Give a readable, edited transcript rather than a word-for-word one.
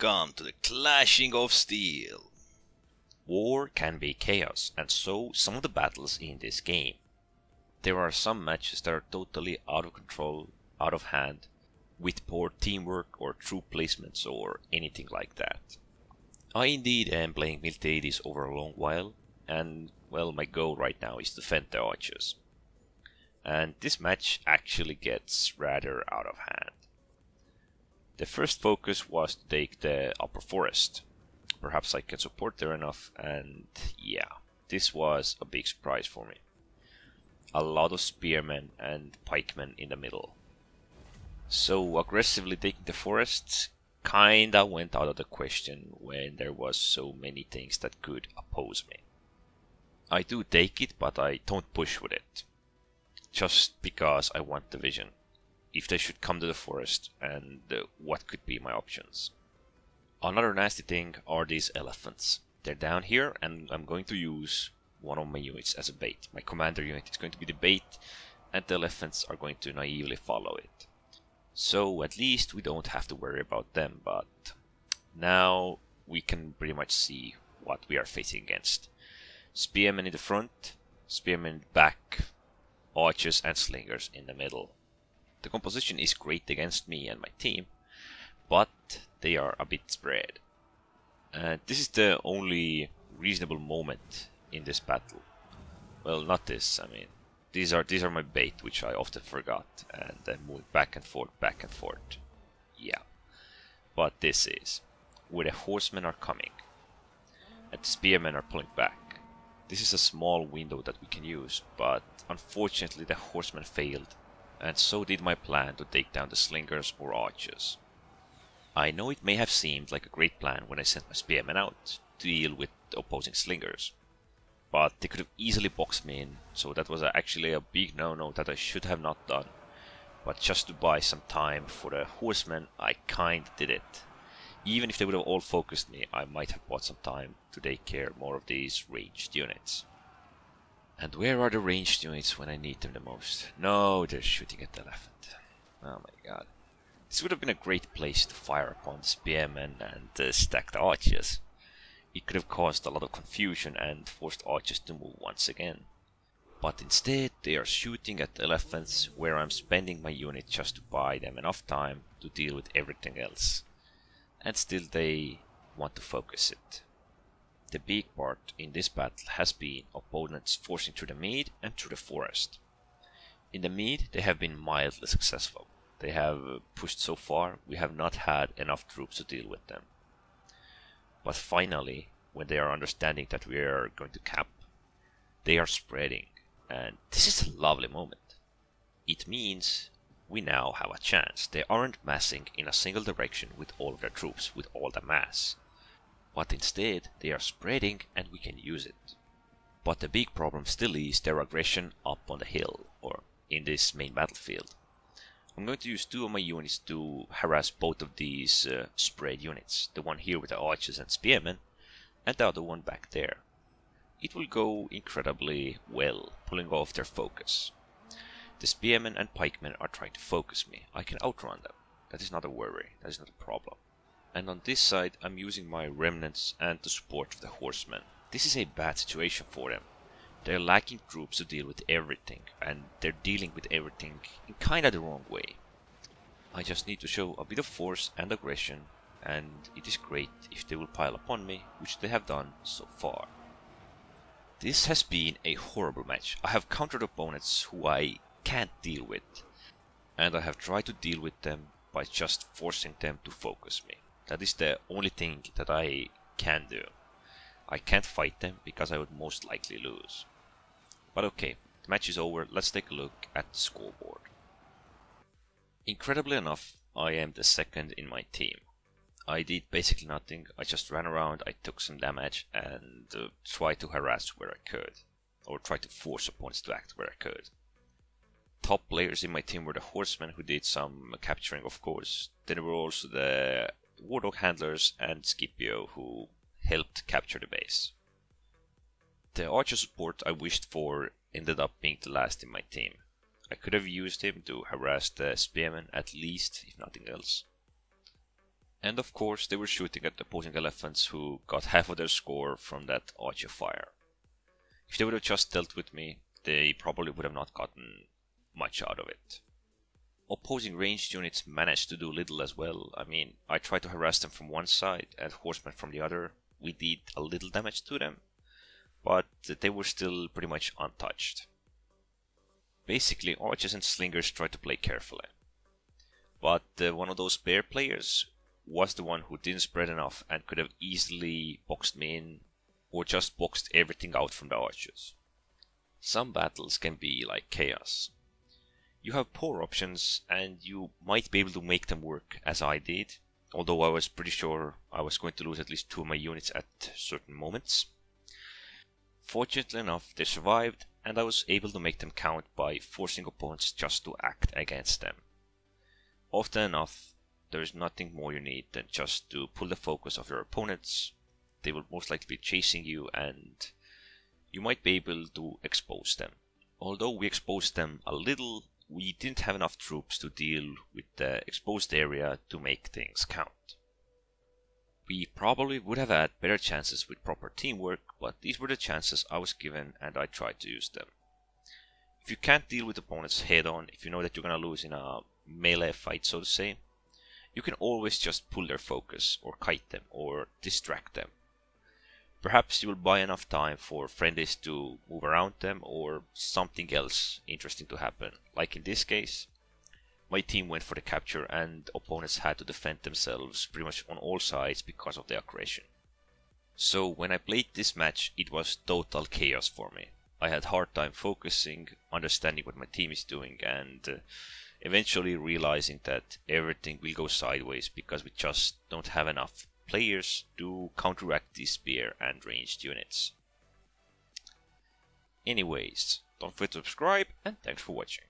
Welcome to the Clashing of Steel. War can be chaos, and so some of the battles in this game. There are some matches that are totally out of control, out of hand, with poor teamwork or troop placements or anything like that. I indeed am playing Miltiades over a long while, and well, my goal right now is to defend the archers. And this match actually gets rather out of hand. The first focus was to take the upper forest. Perhaps I can support there enough, and yeah, this was a big surprise for me. A lot of spearmen and pikemen in the middle. So aggressively taking the forest kinda went out of the question when there was so many things that could oppose me. I do take it, but I don't push with it. Just because I want the vision. If they should come to the forest, and what could be my options. Another nasty thing are these elephants. They're down here, and I'm going to use one of my units as a bait. My commander unit is going to be the bait, and the elephants are going to naively follow it. So at least we don't have to worry about them, but now we can pretty much see what we are facing against. Spearmen in the front, spearmen in the back, archers and slingers in the middle. The composition is great against me and my team, but they are a bit spread. This is the only reasonable moment in this battle. Well, not this, I mean, these are my bait, which I often forgot, and then moving back and forth. Yeah. But this is where the horsemen are coming, and the spearmen are pulling back. This is a small window that we can use, but unfortunately the horsemen failed, and so did my plan to take down the slingers or archers. I know it may have seemed like a great plan when I sent my spearmen out to deal with the opposing slingers, but they could have easily boxed me in, so that was actually a big no-no that I should have not done. But just to buy some time for the horsemen, I kinda did it. Even if they would have all focused me, I might have bought some time to take care more of these ranged units. And where are the ranged units when I need them the most? No, they're shooting at the elephant. Oh my god. This would have been a great place to fire upon the spearmen and stack the archers. It could have caused a lot of confusion and forced archers to move once again. But instead, they are shooting at the elephants, where I'm spending my unit just to buy them enough time to deal with everything else. And still they want to focus it. The big part in this battle has been opponents forcing through the mead and through the forest. In the mead they have been mildly successful. They have pushed so far, we have not had enough troops to deal with them. But finally, when they are understanding that we are going to camp, they are spreading, and this is a lovely moment. It means we now have a chance. They aren't massing in a single direction with all of their troops, with all the mass. But instead, they are spreading and we can use it. But the big problem still is their aggression up on the hill, or in this main battlefield. I'm going to use two of my units to harass both of these spread units. The one here with the archers and spearmen, and the other one back there. It will go incredibly well, pulling off their focus. The spearmen and pikemen are trying to focus me. I can outrun them. That is not a worry, that is not a problem. And on this side, I'm using my remnants and the support of the horsemen. This is a bad situation for them. They're lacking troops to deal with everything, and they're dealing with everything in kinda the wrong way. I just need to show a bit of force and aggression, and it is great if they will pile upon me, which they have done so far. This has been a horrible match. I have countered opponents who I can't deal with, and I have tried to deal with them by just forcing them to focus me. That is the only thing that I can do. I can't fight them because I would most likely lose. But okay, the match is over, let's take a look at the scoreboard. Incredibly enough, I am the second in my team. I did basically nothing, I just ran around, I took some damage and tried to harass where I could. Or tried to force opponents to act where I could. Top players in my team were the horsemen, who did some capturing of course. Then there were also the Wardog handlers and Scipio, who helped capture the base. The archer support I wished for ended up being the last in my team. I could have used him to harass the spearmen at least, if nothing else. And of course they were shooting at the opposing elephants who got half of their score from that archer fire. If they would have just dealt with me, they probably would have not gotten much out of it. Opposing ranged units managed to do little as well. I mean, I tried to harass them from one side and horsemen from the other. We did a little damage to them, but they were still pretty much untouched. Basically, archers and slingers tried to play carefully. But one of those bear players was the one who didn't spread enough and could have easily boxed me in or just boxed everything out from the archers. Some battles can be like chaos. You have poor options and you might be able to make them work as I did, although I was pretty sure I was going to lose at least 2 of my units at certain moments. Fortunately enough, they survived and I was able to make them count by forcing opponents just to act against them. Often enough, there is nothing more you need than just to pull the focus of your opponents. They will most likely be chasing you and you might be able to expose them. Although we exposed them a little, we didn't have enough troops to deal with the exposed area to make things count. We probably would have had better chances with proper teamwork, but these were the chances I was given and I tried to use them. If you can't deal with opponents head on, if you know that you're gonna lose in a melee fight, so to say, you can always just pull their focus or kite them or distract them. Perhaps you will buy enough time for friendlies to move around them or something else interesting to happen. Like in this case, my team went for the capture and opponents had to defend themselves pretty much on all sides because of the aggression. So when I played this match, it was total chaos for me. I had hard time focusing, understanding what my team is doing, and eventually realizing that everything will go sideways because we just don't have enough players to counteract these spear and ranged units. Anyways, don't forget to subscribe and thanks for watching.